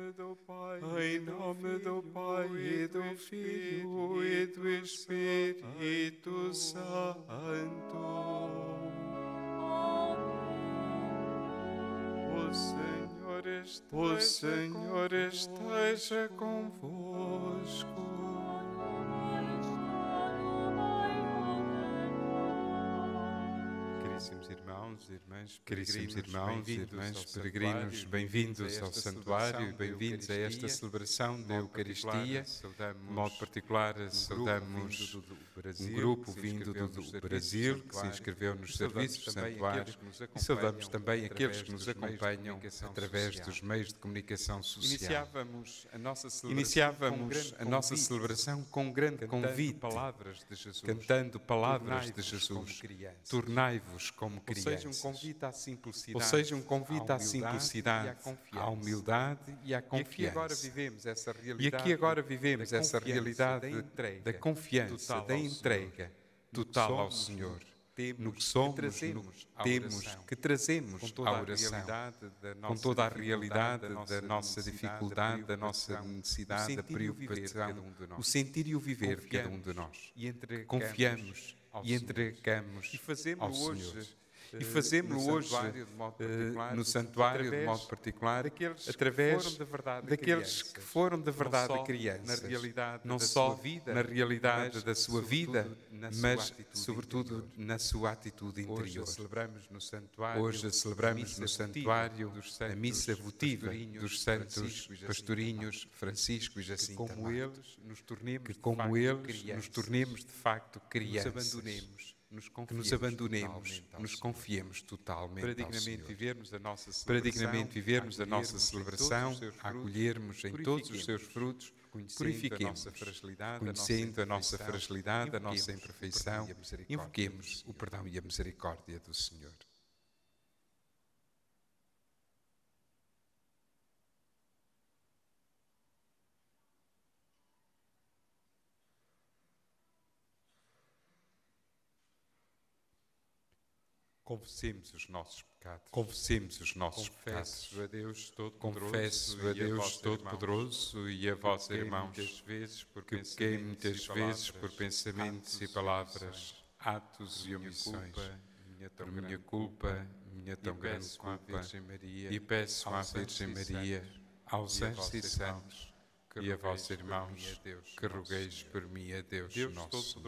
Em nome do Pai e do Filho e do Espírito Santo. O Senhor esteja convosco. Caríssimos irmãos e irmãs peregrinos, bem-vindos ao Santuário e bem-vindos a esta celebração da Eucaristia. De modo particular, saudamos um grupo vindo do Brasil que se inscreveu nos serviços do Santuário e saudamos também aqueles que nos acompanham através dos meios de comunicação social. Iniciávamos a nossa celebração com um grande convite, cantando palavras de Jesus: tornai-vos como crianças. Ou seja, um convite à simplicidade, à humildade e à confiança. E aqui agora vivemos essa realidade da confiança, da entrega total ao Senhor. No que somos, no que temos, que trazemos à oração, com toda a realidade da nossa dificuldade, da nossa necessidade, da preocupação, o sentir e o viver de cada um de nós. Confiamos e entregamos ao Senhor. E fazemos-lo hoje no Santuário de modo particular, através daqueles que foram de verdade crianças, não só na realidade da sua vida, mas sobretudo na sua atitude interior. Hoje celebramos no Santuário a missa votiva dos santos pastorinhos Francisco e Jacinta Amato, que como eles nos tornemos de facto crianças. Que nos abandonemos, nos confiemos totalmente ao Senhor. Para dignamente vivermos a nossa celebração, a acolhermos em todos os seus frutos, purifiquemos, conhecendo a nossa fragilidade, a nossa imperfeição, invoquemos o perdão e a misericórdia do Senhor. Confessemos os nossos pecados. Confessemos os nossos pecados. Confesso a Deus Todo-Poderoso e a vós, irmãos, que pequei muitas vezes por pensamentos e palavras, atos e omissões, por minha culpa, minha tão grande culpa, e peço à Virgem Maria, aos anjos e santos, e a vós, irmãos, que rogueis por mim a Deus nosso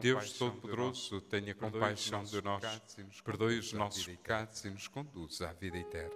Deus Todo-Poderoso, tenha compaixão de nós, perdoe os nossos pecados e nos conduza à vida eterna.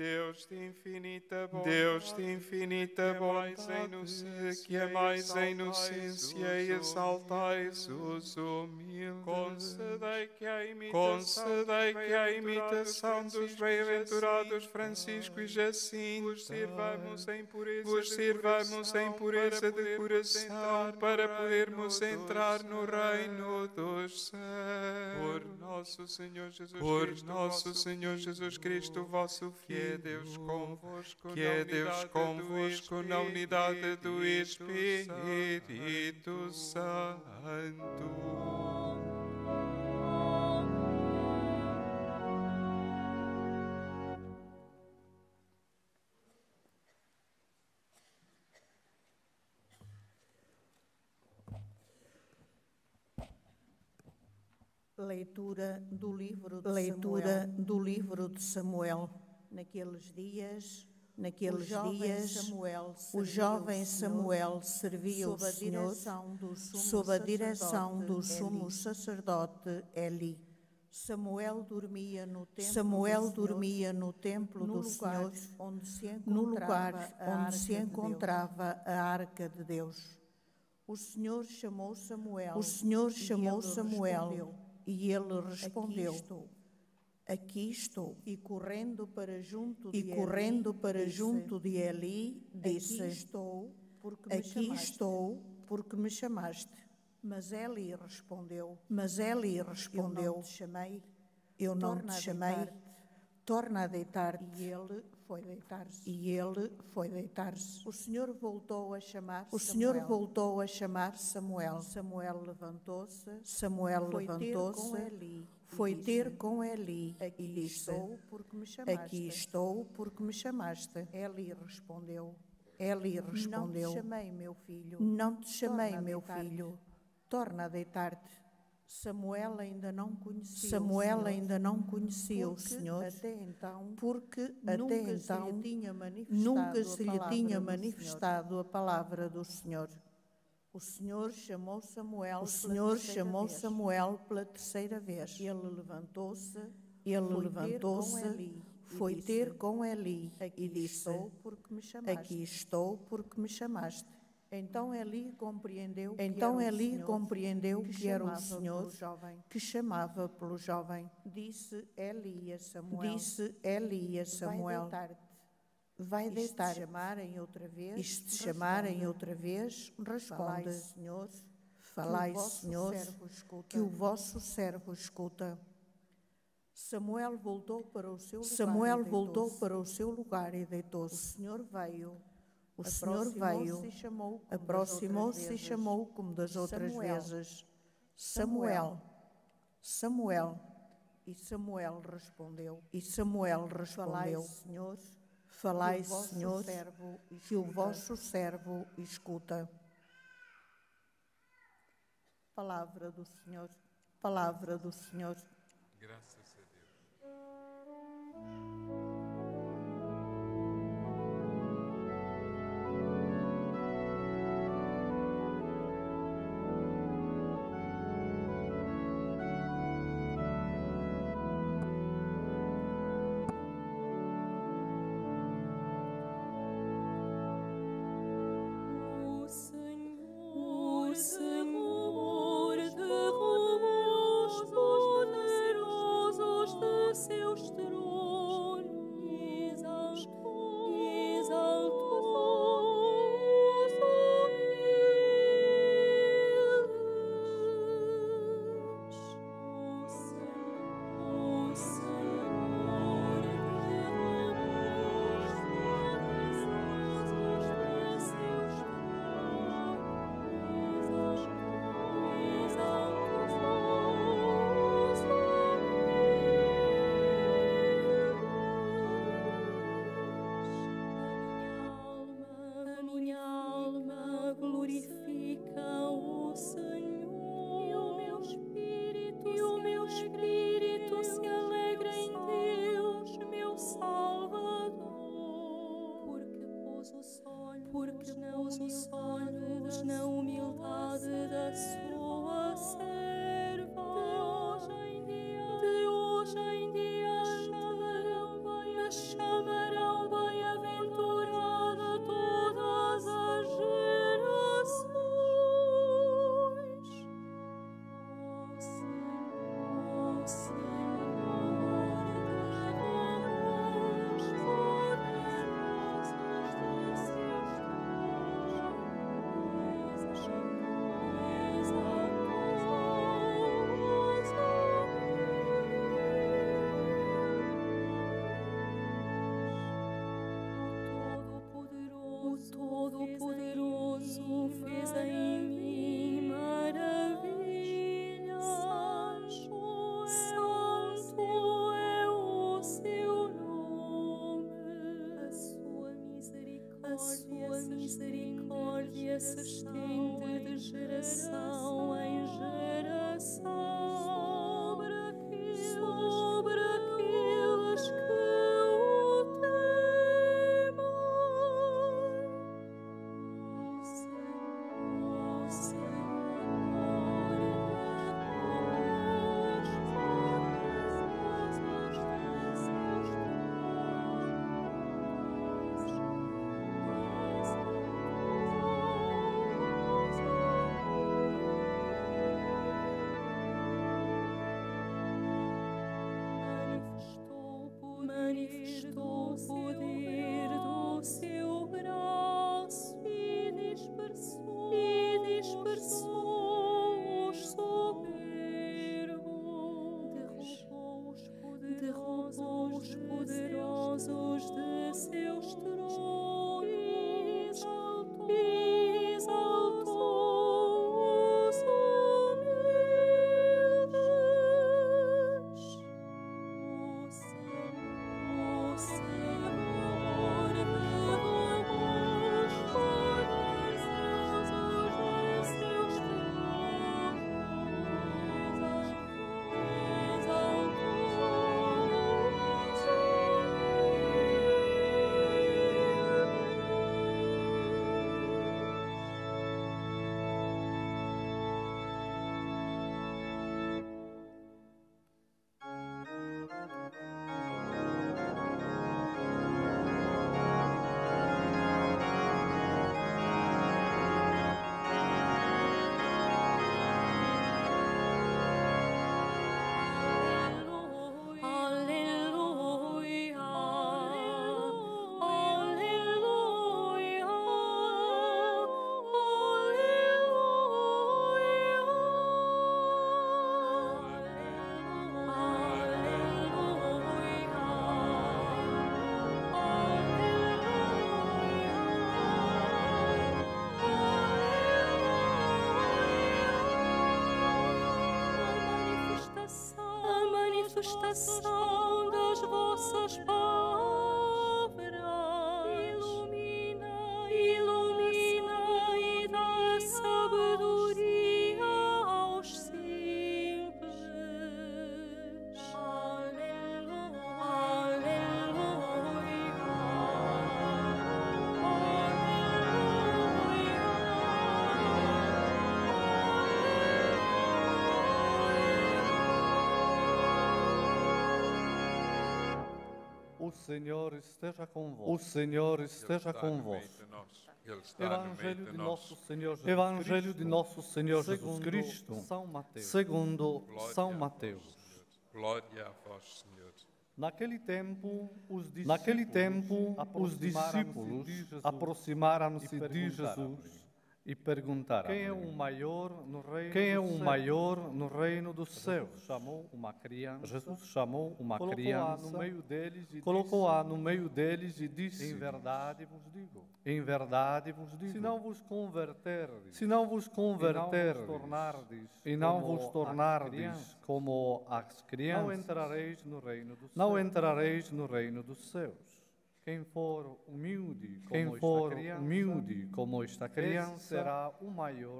Deus de infinita bondade, que amais a inocência e exaltais os humildes, concedei que a imitação dos bem-aventurados Francisco e Jacinta vos sirvamos em pureza de coração para podermos entrar no reino dos céus. Por nosso Senhor Jesus Cristo, vosso Filho, que é Deus convosco na unidade do Espírito Santo. Leitura do livro de Samuel. Naqueles dias, o jovem Samuel servia o Senhor sob a direção do sumo sacerdote Eli. Samuel dormia no templo do Senhor, no lugar onde se encontrava a arca de Deus. O Senhor chamou Samuel e ele respondeu: Aqui estou. E correndo para junto de Eli, disse: Aqui estou porque me chamaste. Mas Eli respondeu: Eu não te chamei. Torna a deitar-te. E ele foi deitar-se. O Senhor voltou a chamar Samuel. Samuel levantou-se, foi ter com Eli e disse: Aqui estou porque me chamaste. Eli respondeu: Não te chamei, meu filho. Torna a deitar-te. Samuel ainda não conhecia o Senhor, porque até então nunca se lhe tinha manifestado a palavra do Senhor. O Senhor chamou Samuel pela terceira vez. Ele levantou-se, foi ter com Eli e disse: Aqui estou porque me chamaste. Então Eli compreendeu que era o Senhor que chamava pelo jovem. Disse Eli a Samuel: Vai deitar. E se te chamarem outra vez, responde: Falai, Senhor, que o vosso servo escuta. Samuel voltou para o seu lugar e deitou-se. O Senhor veio, aproximou-se e chamou como das outras vezes: Samuel, Samuel. E Samuel respondeu: Falai, Senhor, que o vosso servo escuta. Palavra do Senhor. Graças a Deus. O Senhor derramou os poderosos de seus tronos. manifestou o poder do seu braço e dispersou os soberbos, derrubou os poderosos de seus tronos e exaltou os humildes. O Senhor derrubou os poderosos de seus tronos, Aleluia, aleluia, a manifestação das vossas palavras ilumina e dá sabedoria aos simples. O Senhor esteja convosco. O Senhor esteja convosco. Evangelho de nosso Senhor Jesus Evangelho de nosso Senhor Jesus Cristo, segundo São Mateus. Glória a vós, Senhor. Naquele tempo, os discípulos aproximaram-se de Jesus e perguntaram: Quem é o maior no reino dos céus? Jesus chamou uma criança, colocou-a no meio deles e disse: Em verdade vos digo, se não vos converterdes e não vos tornardes como as crianças, não entrareis no reino dos céus. Quem for humilde como esta criança,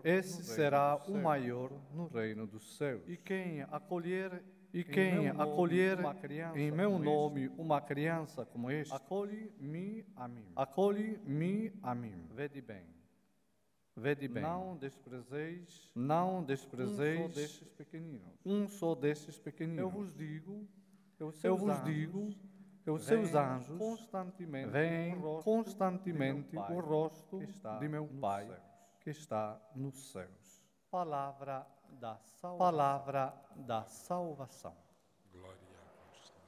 esse será o maior no reino dos céus. E quem acolher em meu nome uma criança como esta, acolhe-me a mim. Vede bem, não desprezeis um só destes pequeninos. Eu vos digo que os seus anjos veem constantemente o rosto de meu Pai que está nos céus. Palavra da salvação. Glória a vós, Senhor.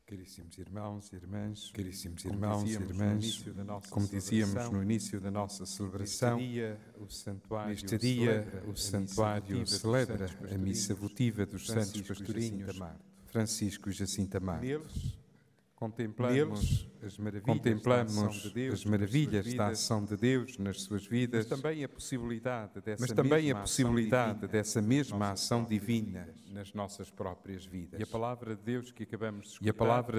Caríssimos irmãos e irmãs, como dizíamos no início da nossa celebração, neste dia o Santuário celebra a missa votiva dos Santos Pastorinhos, Francisco e Jacinta Marques. Contemplamos as maravilhas da ação de Deus nas suas vidas, mas também a possibilidade dessa mesma ação divina nas nossas próprias vidas. E a palavra de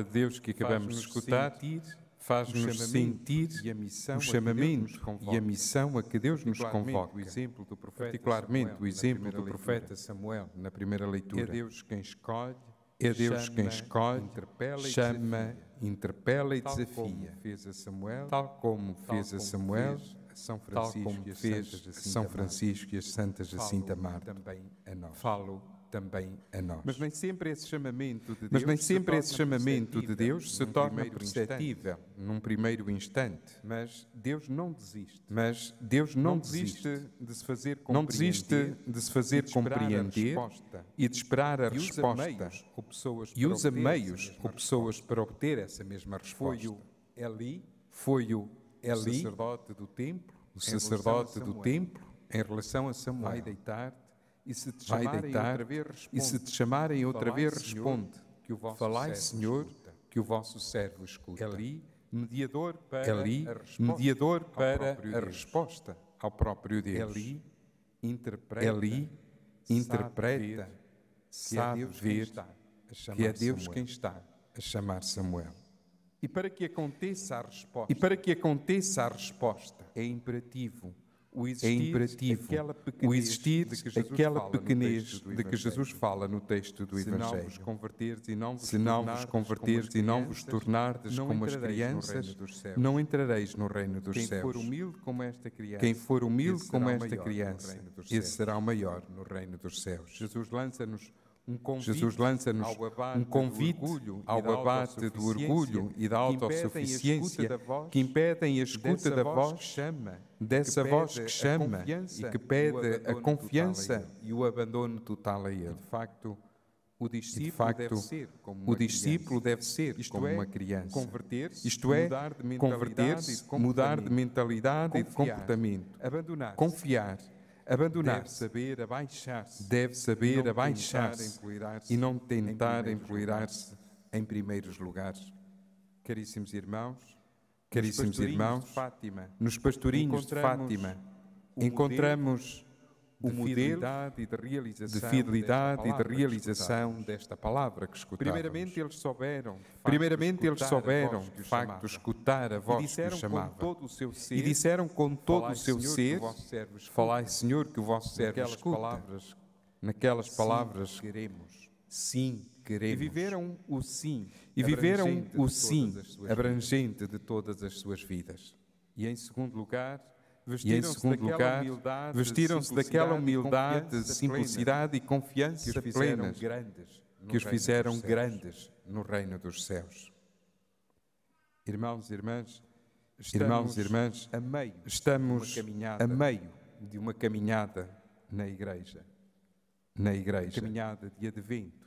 Deus que acabamos de escutar faz-nos sentir o chamamento e a missão a que Deus nos convoca, particularmente o exemplo do profeta Samuel na primeira leitura. É Deus quem escolhe, chama, interpela e desafia, tal como fez a Samuel, tal como fez São Francisco e a Santa Jacinta Marques. Falo também a nós. Mas nem sempre esse chamamento de Deus se torna perceptível num primeiro instante. Mas Deus não desiste. Não desiste de se fazer compreender e de esperar a resposta. E usa meios ou pessoas para obter essa mesma resposta. Foi o Eli, sacerdote do templo, em relação a Samuel. Vai deitar e se te chamarem outra vez, responde. Falai, Senhor, que o vosso servo escuta. Eli, mediador para a resposta ao próprio Deus. Eli interpreta, sabe ver que é Deus quem está a chamar Samuel. E para que aconteça a resposta, é imperativo o existir aquela pequenez de que Jesus fala no texto do Evangelho. Se não vos converteres e não vos tornardes como as crianças, não entrareis no reino dos céus. Quem for humilde como esta criança, esse será o maior no reino dos céus. Jesus lança-nos um convite ao abate do orgulho e da autossuficiência que impedem a escuta da voz, dessa voz que chama e que pede a confiança e o abandono total a Ele. De facto, o discípulo deve ser como uma criança. Converter-se, mudar de mentalidade e de comportamento. Confiar. Abandonar. Deve saber abaixar-se e não tentar empoleirar-se em primeiros lugares. Caríssimos irmãos, nos pastorinhos de Fátima encontramos o modelo de fidelidade e de realização desta palavra que escutávamos. Primeiramente eles souberam, de facto, escutar a voz que os chamava. E disseram com todo o seu ser, falai, Senhor, que o vosso servo escuta. Naquelas palavras, sim, queremos. E viveram o sim abrangente de todas as suas vidas. E em segundo lugar, vestiram-se daquela humildade, simplicidade e confiança plenas que os fizeram grandes no reino dos céus. Irmãos e irmãs, estamos a meio de uma caminhada na Igreja. A caminhada de Advento.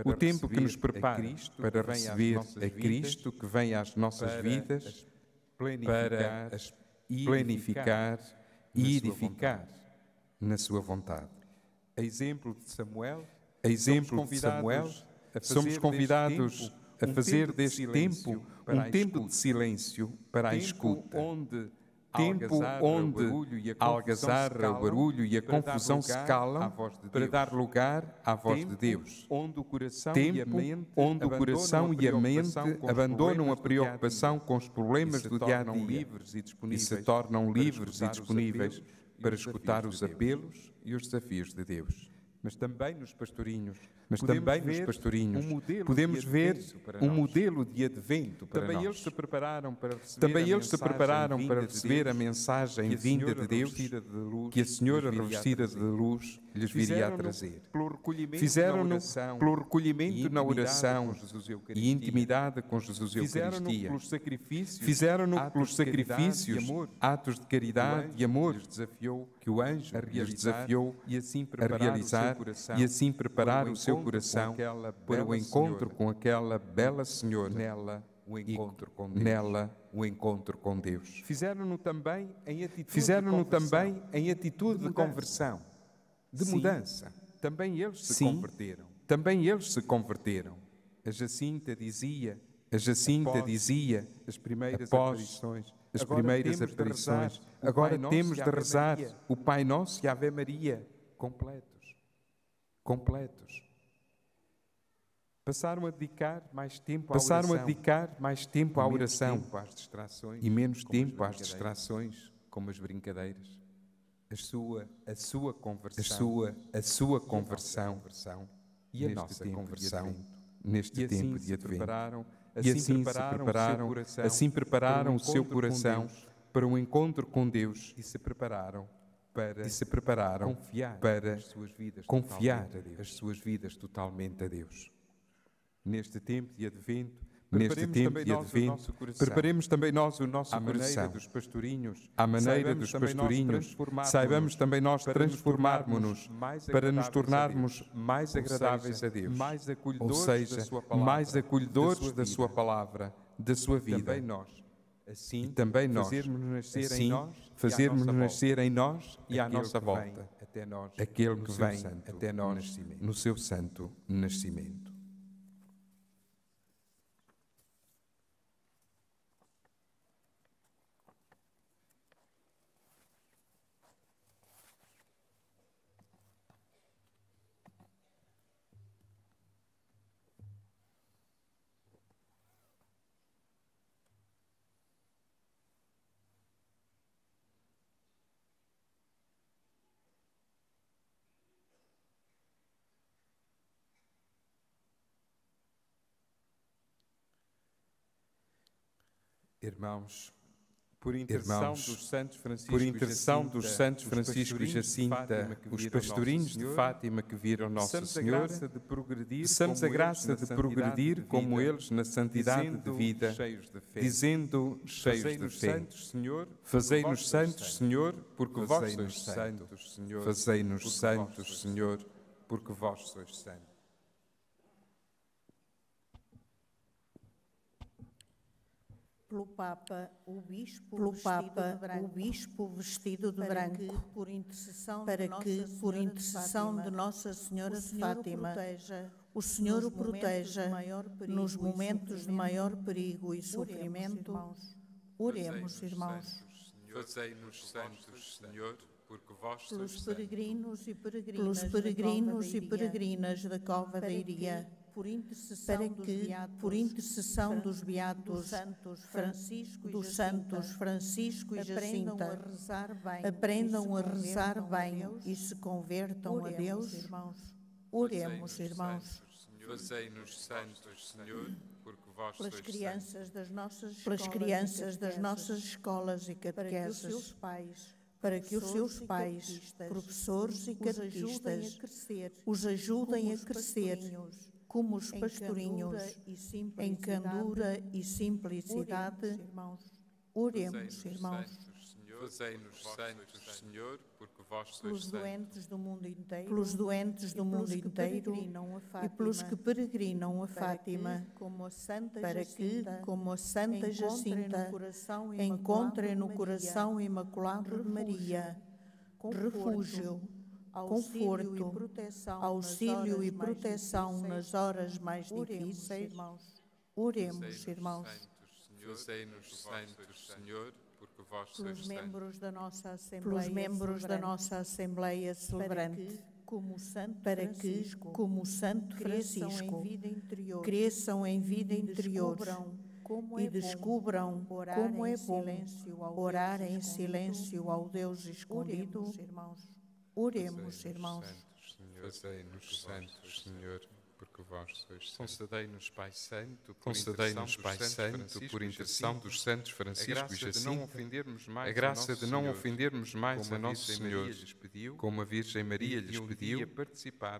O tempo que nos prepara para receber a Cristo que vem às nossas vidas, para as planificar e edificar na sua vontade. A exemplo de Samuel, somos convidados a fazer deste tempo um tempo de silêncio para a escuta. Tempo onde a algazarra, o barulho e a confusão se calam para dar lugar à voz de Deus. Tempo onde o coração e a mente abandonam a preocupação com os problemas do dia-a-dia e se tornam livres e disponíveis para escutar os apelos e os desafios de Deus. Mas também nos pastorinhos podemos ver um modelo de advento para nós. Também eles se prepararam para receber a mensagem vinda de Deus que a Senhora revestida de luz lhes viria a trazer. Fizeram-no pelo recolhimento na oração e intimidade com Jesus Eucaristia. Fizeram-no pelos sacrifícios, atos de caridade e amor que o anjo lhes desafiou a realizar e assim preparar o seu coração para o encontro com aquela bela Senhora, nela o encontro com Deus. Fizeram-no também em atitude de conversão, de mudança. Também eles se converteram. A Jacinta dizia, após as primeiras aparições, agora temos de rezar o Pai Nosso e a Ave Maria completos. Passaram a dedicar mais tempo à oração e menos tempo às distrações, como as brincadeiras. A sua conversão e a nossa conversão neste tempo de Advento. E assim prepararam o seu coração para o encontro com Deus e se prepararam e se prepararam para confiar as suas vidas totalmente a Deus. Neste tempo de Advento, preparemos também nós o nosso coração. À maneira dos pastorinhos, saibamos também nós transformarmos-nos para nos tornarmos mais agradáveis a Deus, ou seja, mais acolhedores da sua palavra, da sua vida. E também nós, fazermos nascer em nós e à nossa volta aquele que vem até nós no seu santo nascimento. Irmãos, por intercessão dos santos Francisco e Jacinta, os pastorinhos de Fátima que viram Nosso Senhor, peçamos a graça de progredir como eles na santidade de vida, dizendo, cheios de fé, fazei-nos santos, Senhor, porque vós sois santos. Fazei-nos santos, Senhor, porque vós sois santos. Pelo Papa, o Bispo vestido de branco, para que, por intercessão de Nossa Senhora de Fátima, o Senhor o proteja nos momentos de maior perigo e sofrimento. Oremos, irmãos. Fazei-nos santos, Senhor, porque vós sois santos. Pelos peregrinos e peregrinas da Cova da Iria, para que, por intercessão dos beatos Francisco e Jacinta, aprendam a rezar bem e se convertam a Deus. Oremos, irmãos. Fazei-nos santos, Senhor, porque vós pelas sois crianças das nossas escolas e catequeses, para que os seus pais, professores e catequistas, os ajudem a crescer como os pastorinhos, em candura e simplicidade. Oremos, irmãos. Fazei-nos santos, Senhor, porque vós sois pelos santos. doentes do mundo inteiro e pelos que peregrinam a Fátima, para que, como a Santa Jacinta, encontrem no coração imaculado de Maria refúgio, conforto, auxílio e proteção nas horas mais difíceis. Oremos, irmãos. Fazei-nos santos, Senhor, porque vós sois Pelos membros santos. da nossa Assembleia Celebrante, para que, como o Santo Francisco, cresçam em vida interior e descubram como é bom orar em silêncio ao Deus escondido. Oremos, irmãos. Fazei-nos santos, Senhor, porque vós sois santos. Concedei-nos, Pai Santo, por intercessão dos santos Francisco e Jacinta, a graça de não ofendermos mais a Nosso Senhor, como a Virgem Maria lhes pediu,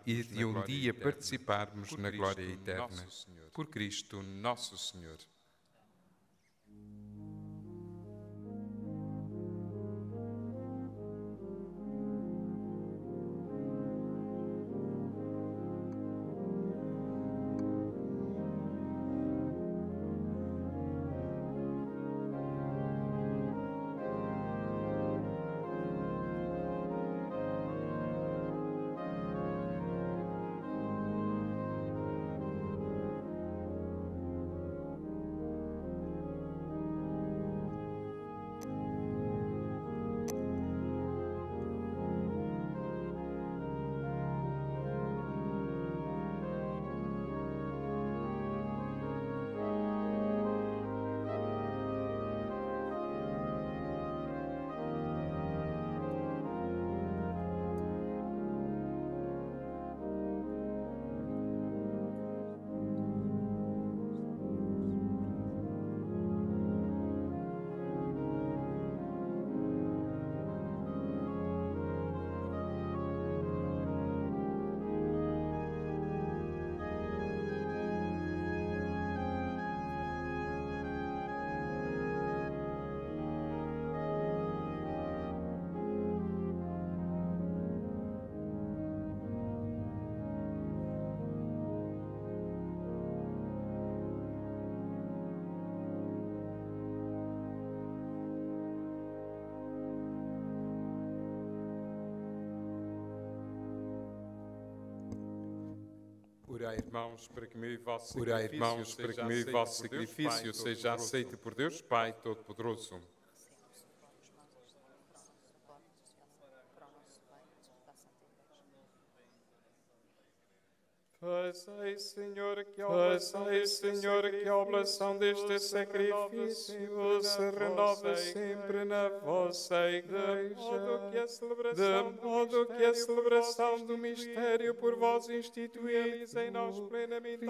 e de um dia participarmos na glória eterna. Por Cristo Nosso Senhor. Orai, irmãos, para que meu e vosso sacrifício seja aceito por Deus Pai Todo-Poderoso. Fazei, Senhor, que a oblação deste sacrifício se renove sempre na vossa Igreja, de modo que a celebração do mistério por vós instituído realizem nós plenamente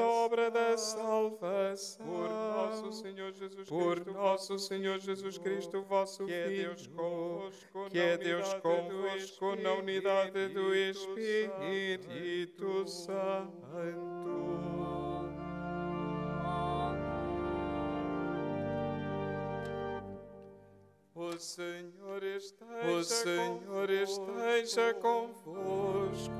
a obra da salvação. Por nosso Senhor Jesus Cristo, vosso Filho, que é Deus convosco na unidade do Espírito Santo. O Senhor esteja convosco.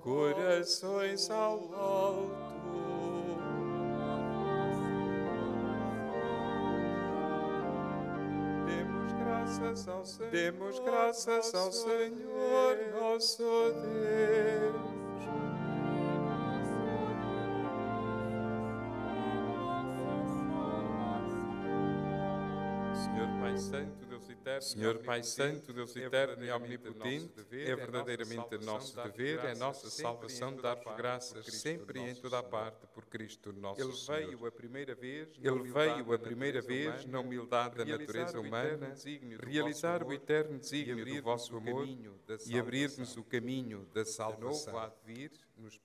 Corações ao alto. Demos graças ao Senhor nosso Deus. Senhor Pai Santo, Deus eterno e omnipotente, é verdadeiramente nosso dever, é nossa salvação dar-vos graças sempre e em toda a parte por Cristo nosso Senhor. Ele veio a primeira vez na humildade da natureza humana, realizar o eterno desígnio do vosso amor e abrir-nos o caminho da salvação.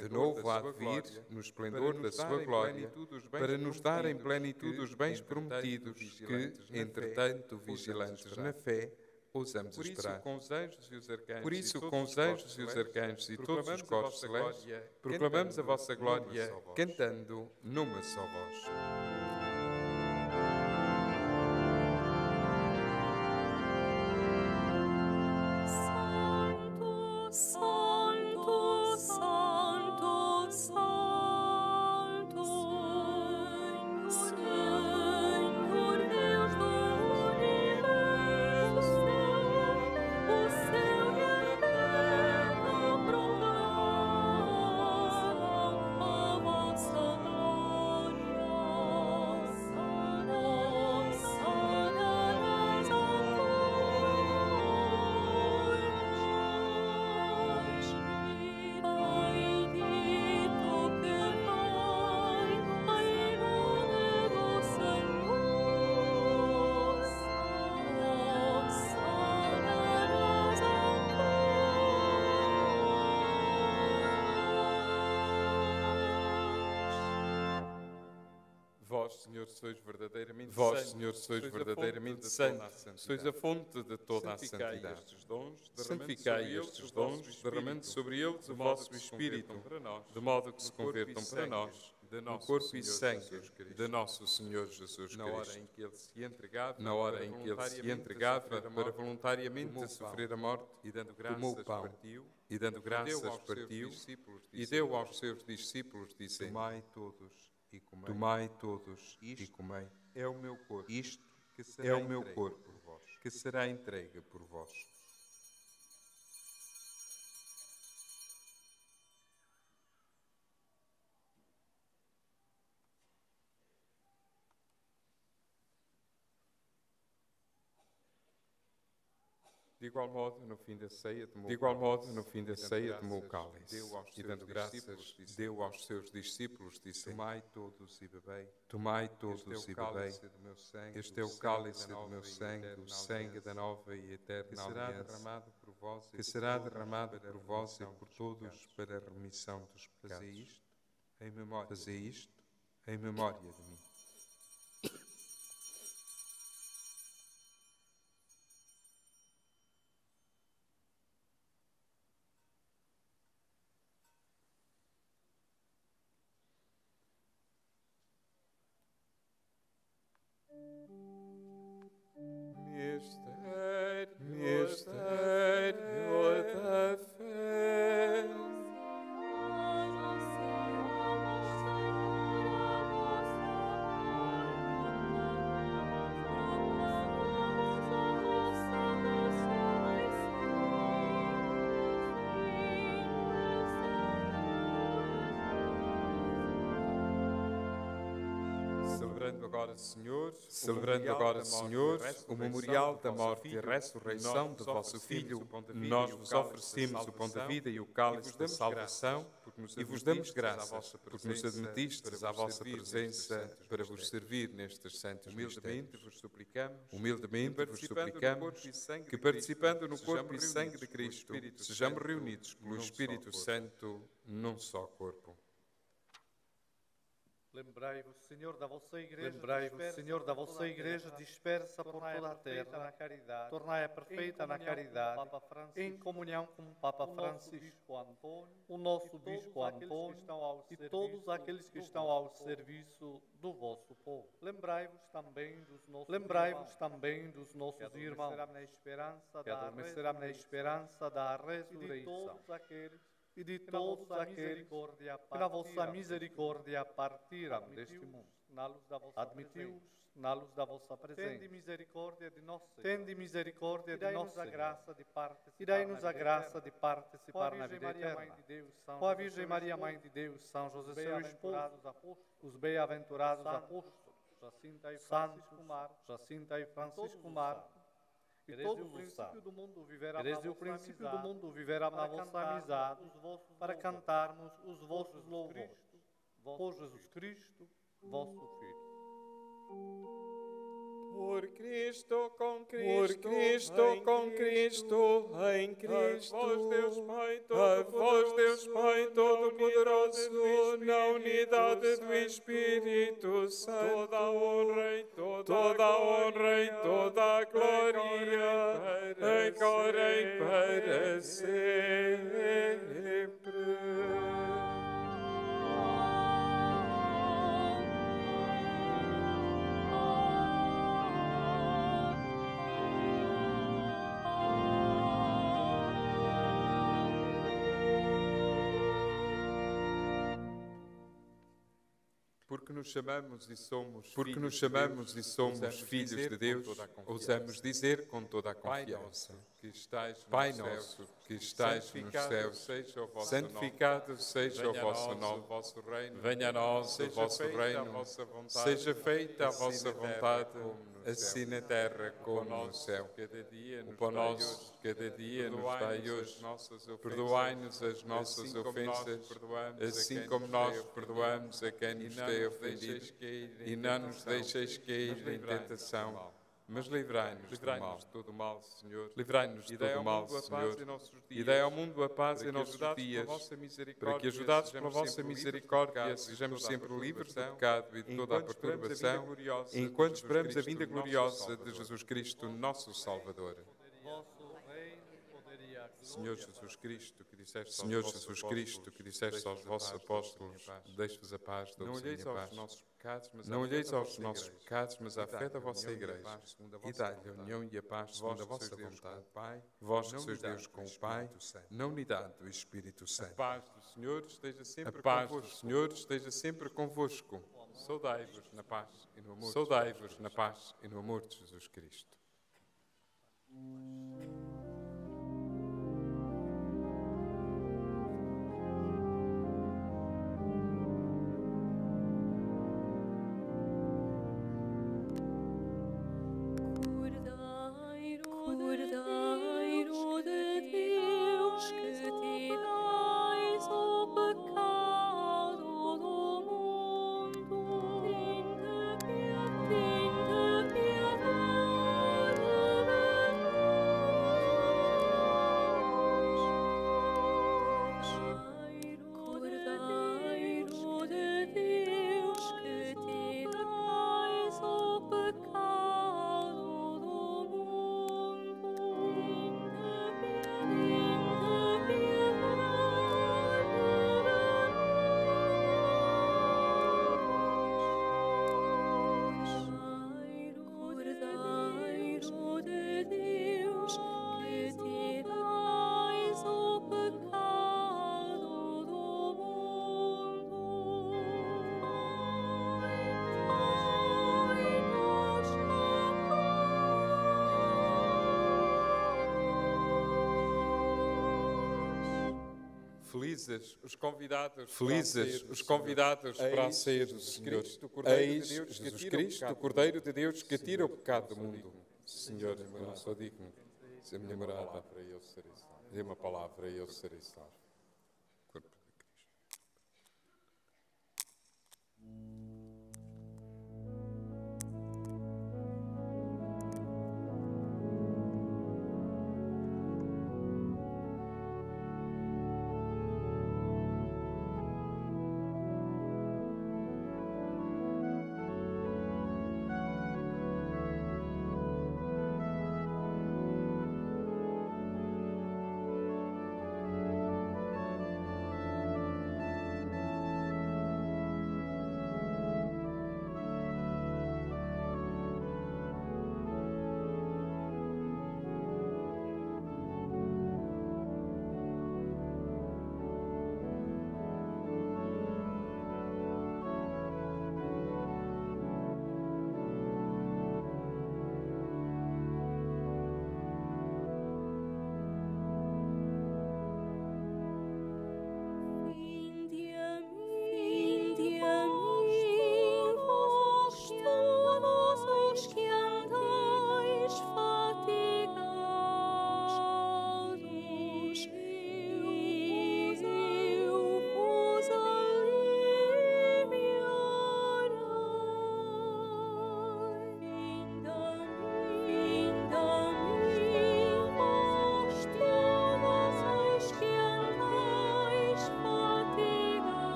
De novo há de vir, no esplendor da sua glória, para nos dar em plenitude os bens prometidos que, entretanto, vigilantes na fé, ousamos esperar. Por isso, com os anjos e os arcanjos e todos os corpos celestes, proclamamos a vossa glória, cantando numa só voz. Vós, Senhor, sois verdadeiramente santo, sois a fonte de toda a santidade. Santificai estes dons, derramando sobre eles o vosso Espírito, de modo que se convertam para nós, no corpo e sangue de nosso Senhor Jesus Cristo. Na hora em que Ele se entregava para voluntariamente sofrer a morte, tomou o pão, e dando graças partiu, e deu aos seus discípulos, dizendo: Tomai todos e comei. É o meu corpo. Isto é o meu corpo, que será entregue por vós. De igual modo, no fim da ceia, tomou o cálice e, dando graças, deu aos seus discípulos, disse: Tomai todos e bebei. Este é o cálice do meu sangue, o sangue da nova e eterna aliança, que será derramado por vós e por todos para a remissão dos pecados. Fazei isto em memória de mim. Mistério da fé. Celebrando agora, Senhor, o memorial da morte e ressurreição do vosso Filho, nós vos oferecemos o pão da vida e o cálice da salvação e vos damos graças porque nos admitistes à vossa presença para vos servir nestes santos mistérios. Humildemente vos suplicamos que, participando no corpo e sangue de Cristo, sejamos reunidos pelo Espírito Santo num só corpo. Lembrai-vos, Senhor, da vossa Igreja dispersa por toda a terra, tornai-a perfeita na caridade, em comunhão com o Papa Francisco, o nosso Bispo Antônio e todos aqueles que estão ao serviço do vosso povo. Lembrai-vos também dos nossos irmãos, que adormecerão na esperança da ressurreição. E de todos aqueles que na vossa misericórdia partiram deste mundo. Admitiu-os na luz da vossa presença. Tende misericórdia de nós, Senhor. E dai-nos a graça de participar na vida eterna. Com a Virgem Maria, Mãe de Deus, São José, seu esposo, os bem-aventurados apóstolos, Jacinta e Francisco Marcos, e desde o princípio do mundo viverá na vossa amizade, para cantarmos os vossos louvores. Por Jesus Cristo, vosso Filho. Por Cristo, com Cristo, em Cristo, a vós, Deus Pai Todo-Poderoso, na unidade do Espírito Santo, toda a honra e toda a glória, agora e para sempre. Porque nos chamamos e somos filhos de Deus, ousamos dizer com toda a confiança: Pai nosso, que estais nos céus, santificado seja o vosso nome, venha a nós o vosso reino, seja feita a vossa vontade, assim na terra como no céu. O pão nosso cada dia nos dai hoje, perdoai-nos as nossas ofensas, assim como nós perdoamos a quem nos tem ofendido, e não nos deixeis cair em tentação, mas livrai-nos de todo o mal, Senhor. Livrai-nos de todo o mal, Senhor. E dai ao mundo a paz em nossos dias, para que, ajudados pela vossa misericórdia, sejamos sempre livres do pecado e de toda a perturbação, enquanto esperamos a vinda gloriosa de Jesus Cristo, nosso Salvador. Senhor Jesus Cristo, que disseste aos vossos apóstolos, deixe-vos a paz, dou-vos a minha paz. Não olheis aos nossos pecados, mas à fé da vossa Igreja, e dai-lhe a união e a paz segundo a vossa vontade. Vós que sois Deus com o Pai, na unidade do Espírito Santo. A paz do Senhor esteja sempre convosco. Saudai-vos na paz e no amor de Jesus Cristo. Tende piedade Felizes os convidados para a ceia do Senhor. Eis Jesus Cristo, o Cordeiro de Deus, que tira o pecado do mundo. Senhor, eu não sou digno. Se a minha morada, dê uma palavra e eu serei salvo. Corpo de Cristo.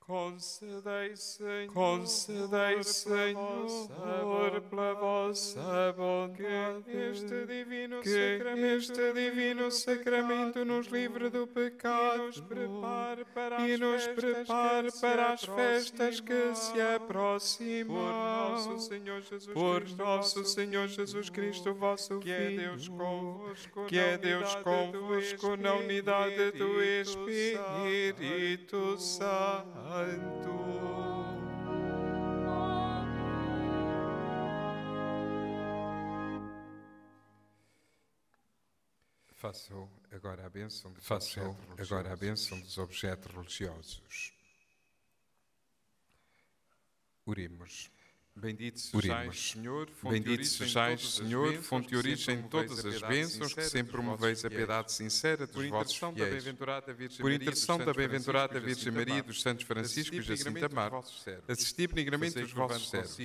Concedei, Senhor, pela vossa bondade, que este divino sacramento nos livre do pecado e nos prepare para as festas que se aproximam. Por nosso Senhor Jesus Cristo, vosso Filho, que é Deus convosco na unidade do Espírito Santo. Façam agora a bênção dos objetos religiosos. Oremos. Bendito sejais, Senhor, fonte e origem de todas as bênçãos, que sempre promoveis a piedade sincera dos vossos fiéis. Por intercessão da bem-aventurada Virgem Maria e dos santos Francisco e Jacinta Marto, assisti benignamente os vossos servos.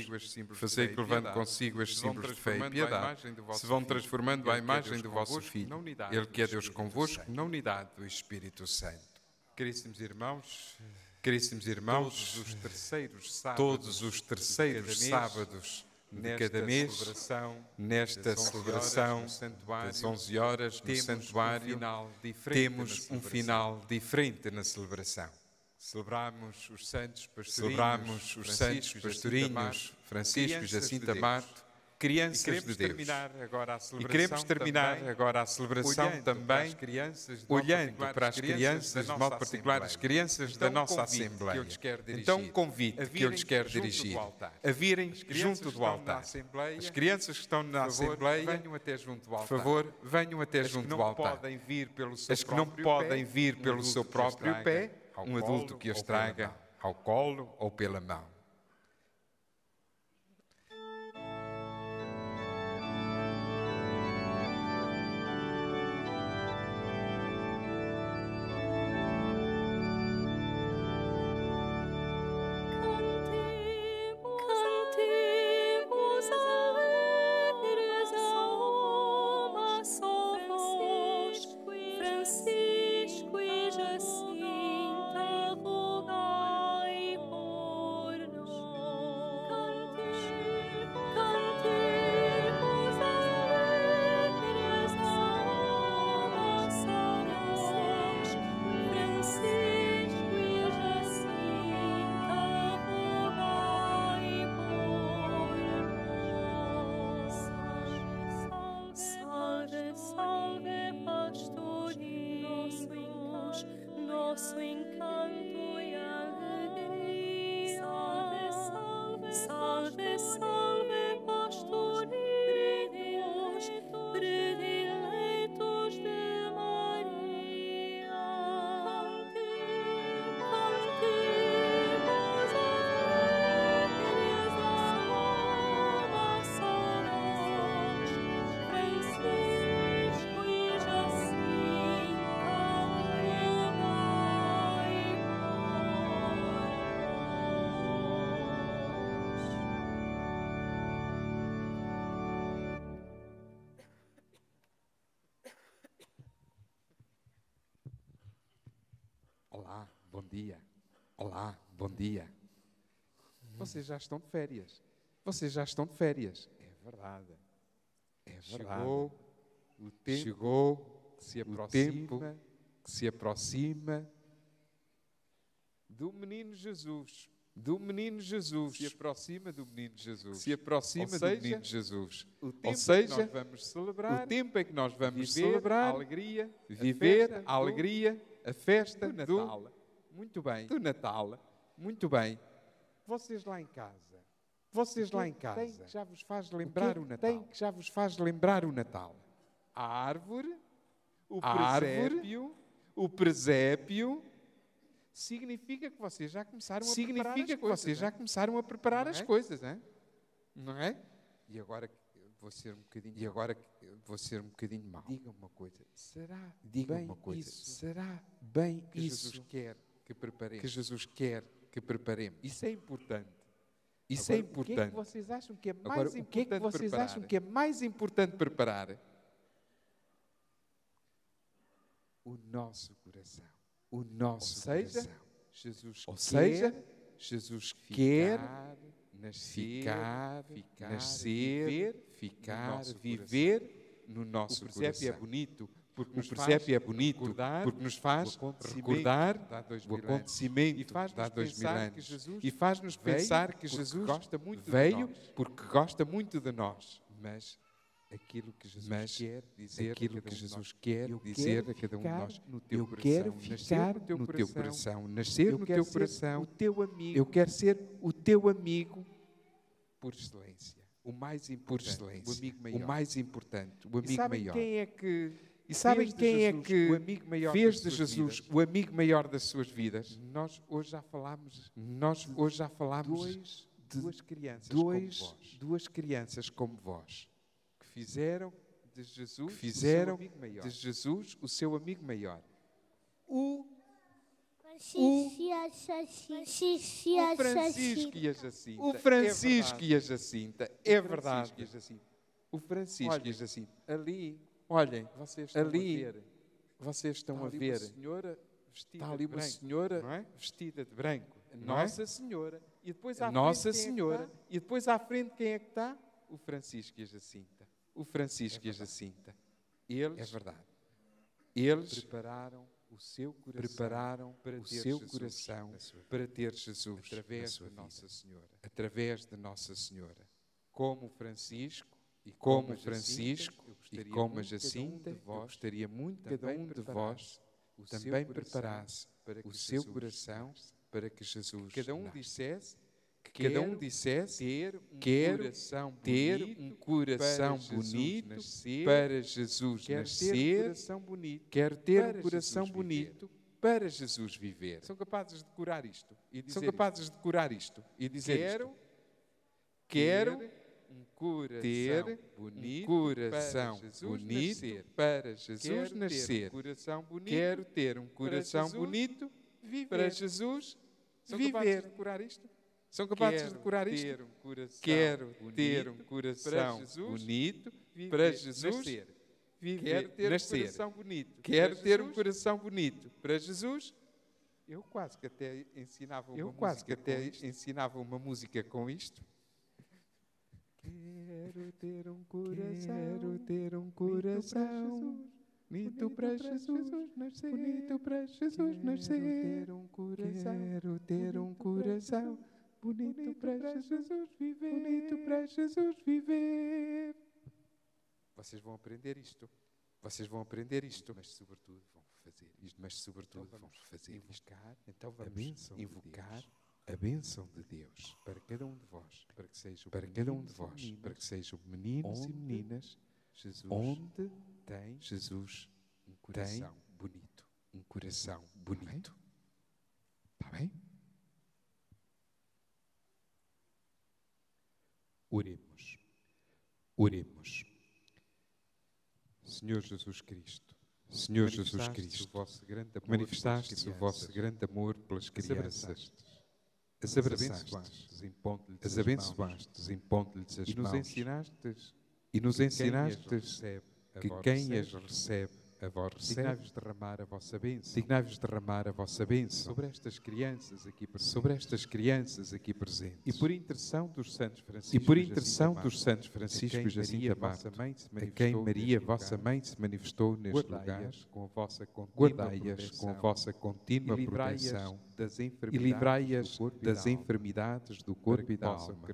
Fazei que, levando consigo estes símbolos de fé e piedade, se vão transformando à imagem do vosso Filho, Ele que é Deus convosco, na unidade do Espírito Santo. Caríssimos irmãos, todos os terceiros sábados de cada mês, nesta celebração das 11 horas no santuário, temos um final diferente na celebração. Celebramos os santos pastorinhos Francisco e Jacinta Marto, crianças de Deus. E queremos terminar agora a celebração também olhando para as crianças, de modo particular as crianças da nossa Assembleia. Então, um convite que eu lhes quero dirigir, a virem junto do altar. As crianças que estão na Assembleia, por favor, venham até junto do altar. As que não podem vir pelo seu próprio pé, um adulto que as traga ao colo ou pela mão. Nosso encanto e alegria. Salve, salve, pastorinhos, prediletos de Maria. Cantemos alegres a salvações, Francisco e Jacinta. Olá, bom dia. Olá, bom dia. Vocês já estão de férias. É verdade. Chegou o tempo que se aproxima do menino Jesus. Se aproxima do menino Jesus. Ou seja, o tempo em que nós vamos celebrar, viver a alegria, a festa do Natal. Muito bem. Vocês lá em casa. Tem que já vos faz lembrar o Natal. A árvore, o presépio, significa que vocês já começaram a preparar as coisas, não é? E agora vou ser um bocadinho mau. Diga-me uma coisa. Será bem que Jesus quer que preparemos? Isso é importante. O que é que vocês acham que é mais importante preparar? O nosso coração. Ou seja, Ou seja, Jesus quer ficar, viver no nosso coração. O presépio é bonito, porque nos faz recordar o acontecimento de há 2000 anos. E faz-nos pensar que Jesus veio porque gosta muito de nós. Mas aquilo que Jesus quer dizer a cada um de nós, eu quero ficar no teu coração, nascer no teu coração, eu quero ser o teu amigo por excelência, o mais importante, o mais importante, o amigo maior. E sabem quem é que fez de Jesus o amigo maior das suas vidas? Nós hoje já falámos de duas crianças como vós, que fizeram de Jesus o seu amigo maior. O Francisco e a Jacinta, é verdade. O Francisco e a Jacinta. Ali, olhem, vocês estão a ver. Está ali uma senhora vestida de branco. Nossa Senhora. E depois à frente quem é que está? O Francisco e a Jacinta. O Francisco e a Jacinta. Eles, é verdade. Eles prepararam o seu coração para ter Jesus através de Nossa Senhora. Como Francisco e como a Jacinta, eu gostaria muito que cada um de vós também preparasse o seu coração para que Jesus, que cada um dissesse, quero ter um coração bonito para Jesus nascer, quero ter um coração bonito para Jesus viver. São capazes de decorar isto e dizer quero ter um coração bonito para Jesus nascer. Quero ter um coração bonito para Jesus viver. São capazes de decorar isto? Quero ter um coração bonito para Jesus nascer. Quero ter um coração bonito para Jesus. Eu quase que até ensinava uma música com isto. Quero ter um coração bonito para Jesus nascer. Bonito para Jesus nascer. Quero ter um coração bonito para Jesus viver. Vocês vão aprender isto. Mas sobretudo vão fazer isto. Então vamos invocar a bênção de Deus para cada um de vós, para que sejam meninos e meninas, onde tem Jesus um coração bonito. Está bem? Oremos. Senhor Jesus Cristo, manifestaste o vosso grande amor pelas crianças. As abençoastes, impondo-lhes as mãos, e nos ensinastes que quem as recebe, a vós recebe. Dignai-vos derramar a vossa bênção sobre estas crianças aqui presentes. E por intercessão dos santos Francisco e Jacinta Marto, a quem Maria, vossa mãe, se manifestou neste lugar, guardai-as com a vossa contínua proteção e livrai-as das enfermidades do corpo e da alma,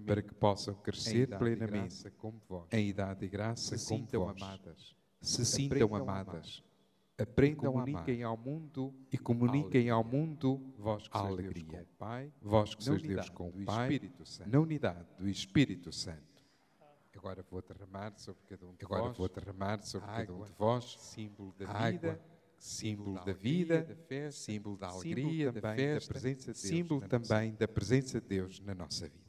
para que possam crescer plenamente em idade e graça como vós. Se sintam amadas, aprendam a amar e comuniquem ao mundo a alegria. Vós que sois Deus com o Pai, na unidade do Espírito Santo. Agora vou derramar sobre cada um de vós símbolo da vida, símbolo da vida, símbolo da alegria, da festa, símbolo também da presença de Deus na nossa vida.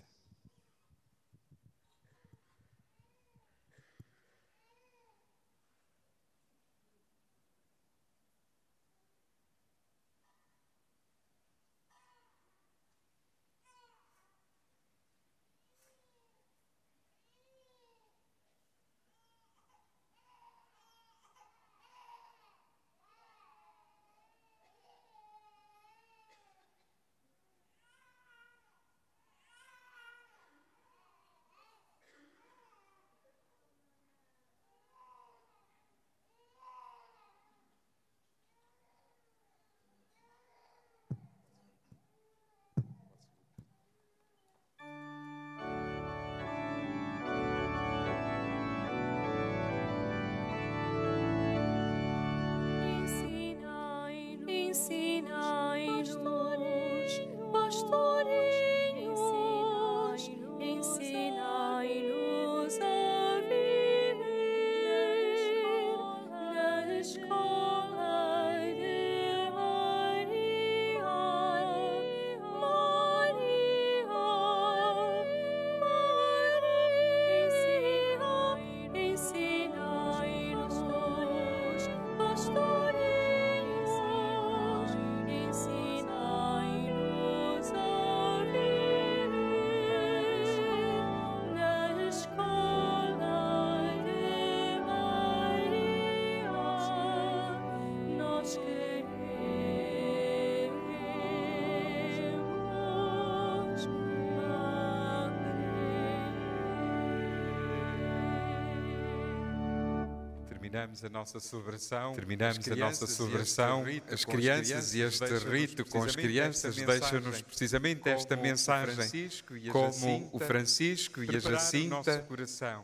Terminamos a nossa celebração, as crianças e este rito com as crianças deixam-nos precisamente esta mensagem, como o Francisco e a Jacinta,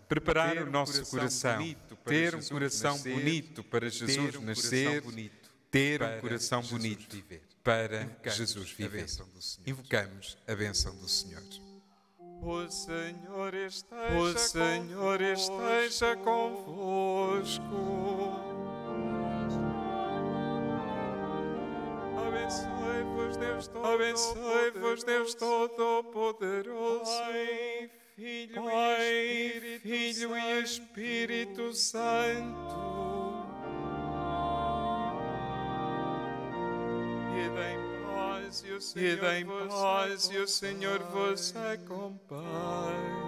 preparar o nosso coração, ter um coração bonito para Jesus nascer, ter um coração bonito para Jesus viver. Invocamos a bênção do Senhor. O Senhor esteja convosco. Abençoe-vos Deus Todo-Poderoso, Pai, Filho e Espírito Santo. Ide em paz e o Senhor vos acompanhe.